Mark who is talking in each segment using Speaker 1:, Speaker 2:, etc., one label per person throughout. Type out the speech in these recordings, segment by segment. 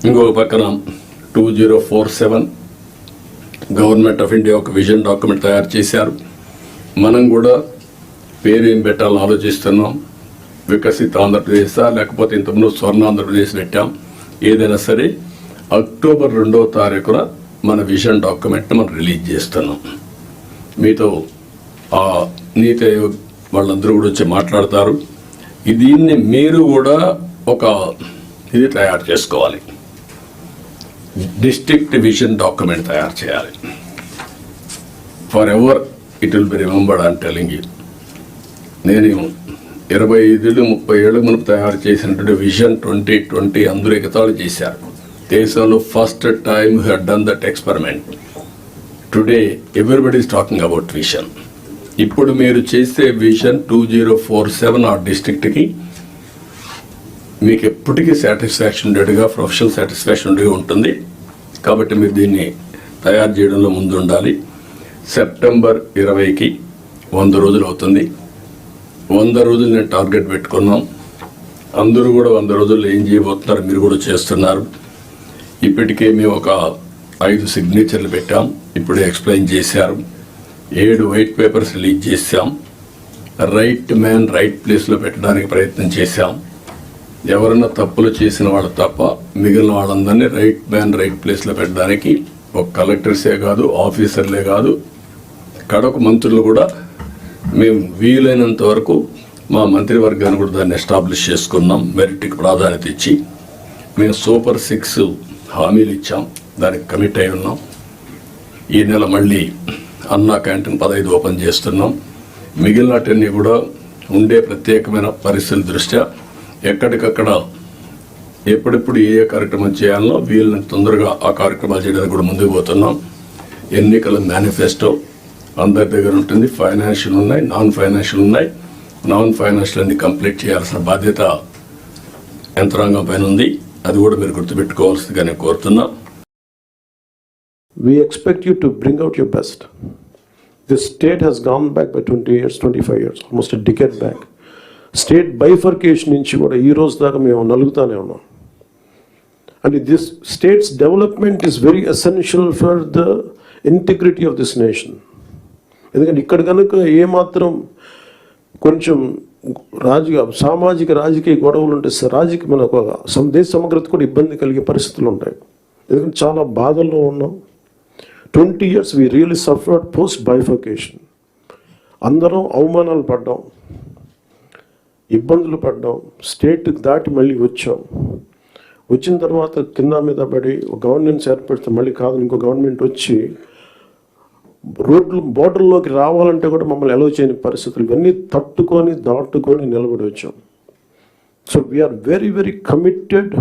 Speaker 1: ఇంకొక పక్కన 2047 government of India ఒక విజన్ డాక్యుమెంట్ తయారు చేశారు. మనం కూడా పేరు ఏం పెట్టాలని ఆలోచిస్తున్నాం. వికసిత ఆంధ్రప్రదేశ్ లేకపోతే ఇంతకుముందు స్వర్ణ ఆంధ్రప్రదేశ్ పెట్టాం. ఏదైనా సరే అక్టోబర్ 2వ తారీఖున మన విజన్ డాక్యుమెంట్ని మనం రిలీజ్ చేస్తున్నాం. మీతో ఆ నీతి ఆయోగ్ వాళ్ళందరూ కూడా వచ్చి మాట్లాడతారు. దీన్ని మీరు కూడా ఒక ఇది తయారు చేసుకోవాలి. డిస్ట్రిక్ట్ విజన్ డాక్యుమెంట్ తయారు చేయాలి. For ever it will be remembered I'm telling you. నేను 25-30 ఏళ్ళ మునుపు తయారు చేసినటువంటి విజన్ 2020 అందరూ ఎగతాళి చేశారు. దేశంలో first time had done that experiment. Today everybody is talking about vision. ఇప్పుడు మీరు చేసే విజన్ 2047 ఆ డిస్ట్రిక్ట్కి మీకు ఎప్పటికీ సాటిస్ఫాక్షన్ ఉండేట్టుగా, ప్రొఫెషనల్ సాటిస్ఫాక్షన్ ఉండేగా ఉంటుంది. కాబట్టి మీరు దీన్ని తయారు చేయడంలో ముందు ఉండాలి. సెప్టెంబర్ 20కి 100 రోజులు అవుతుంది. 100 రోజులు నేను టార్గెట్ పెట్టుకున్నాం. అందరూ కూడా 100 రోజుల్లో ఏం చేయబోతున్నారు మీరు కూడా చేస్తున్నారు. ఇప్పటికే మేము ఒక 5 సిగ్నేచర్లు పెట్టాం. ఇప్పుడే ఎక్స్ప్లెయిన్ చేశారు. 7 వైట్ పేపర్స్ రిలీజ్ చేశాం. రైట్ మ్యాన్ రైట్ ప్లేస్లో పెట్టడానికి ప్రయత్నం చేశాం. ఎవరన్నా తప్పులు చేసిన వాళ్ళు తప్ప మిగిలిన వాళ్ళందరినీ రైట్ మ్యాన్ రైట్ ప్లేస్లో పెట్టడానికి ఒక కలెక్టర్సే కాదు, ఆఫీసర్లే కాదు, కడకు మంత్రులు కూడా మేము వీలైనంత వరకు మా మంత్రివర్గాన్ని కూడా దాన్ని ఎస్టాబ్లిష్ చేసుకున్నాం. మెరిట్కి ప్రాధాన్యత ఇచ్చి మేము సూపర్ 6 హామీలు ఇచ్చాం. దానికి కమిట్ అయి ఉన్నాం. ఈ నెల మళ్ళీ అన్నా క్యాంటీన్ 15 ఓపెన్ చేస్తున్నాం. మిగిలినటన్నీ కూడా ఉండే ప్రత్యేకమైన పరిస్థితుల దృష్ట్యా ఎక్కడికక్కడ ఎప్పుడెప్పుడు ఏ కార్యక్రమం చేయాలనో వీళ్ళని తొందరగా ఆ కార్యక్రమాలు చేయడానికి కూడా ముందుకు పోతున్నాం. ఎన్నికల మేనిఫెస్టో అందరి దగ్గర ఉంటుంది. ఫైనాన్షియల్ ఉన్నాయి, నాన్ ఫైనాన్షియల్ ఉన్నాయి. నాన్ ఫైనాన్షియల్ అన్ని కంప్లీట్ చేయాల్సిన బాధ్యత యంత్రాంగం పైన ఉంది. అది కూడా మీరు గుర్తుపెట్టుకోవాల్సిందిగా నేను కోరుతున్నా.
Speaker 2: We expect you to bring out your best. This state has gone back by 20 years, 25 years, almost a decade back. State bifurcation నుంచి కూడా ఈ రోజు దాకా మేము నలుగుతానే ఉన్నాం. And this state's development is very essential for the integrity of this nation. ఎందుకంటే ఇక్కడ కనుక ఏమాత్రం కొంచెం సామాజిక రాజకీయ గొడవలు ఉంటే మన దేశ సమగ్రత కూడా ఇబ్బంది కలిగే పరిస్థితులు ఉంటాయి. ఎందుకంటే చాలా బాధల్లో ఉన్నాం. 20 years we really suffered post bifurcation. అందరం అవమానాలు పడ్డాం, ఇబ్బందులు పడ్డాం. స్టేట్ దాటి మళ్ళీ వచ్చాం. వచ్చిన తర్వాత కింద మీద పడి గవర్నమెంట్స్ ఏర్పడితే మళ్ళీ కాదు ఇంకో గవర్నమెంట్ వచ్చి రోడ్లు బోర్డర్లోకి రావాలంటే కూడా మమ్మల్ని అలౌ చేయని పరిస్థితులు ఇవన్నీ తట్టుకొని దాటుకొని నిలబడి వచ్చాం. So we are very very committed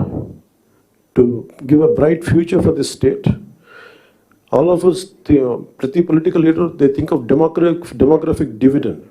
Speaker 2: to give a bright future for this state. All of us, ప్రతి political leader they think of demographic dividend.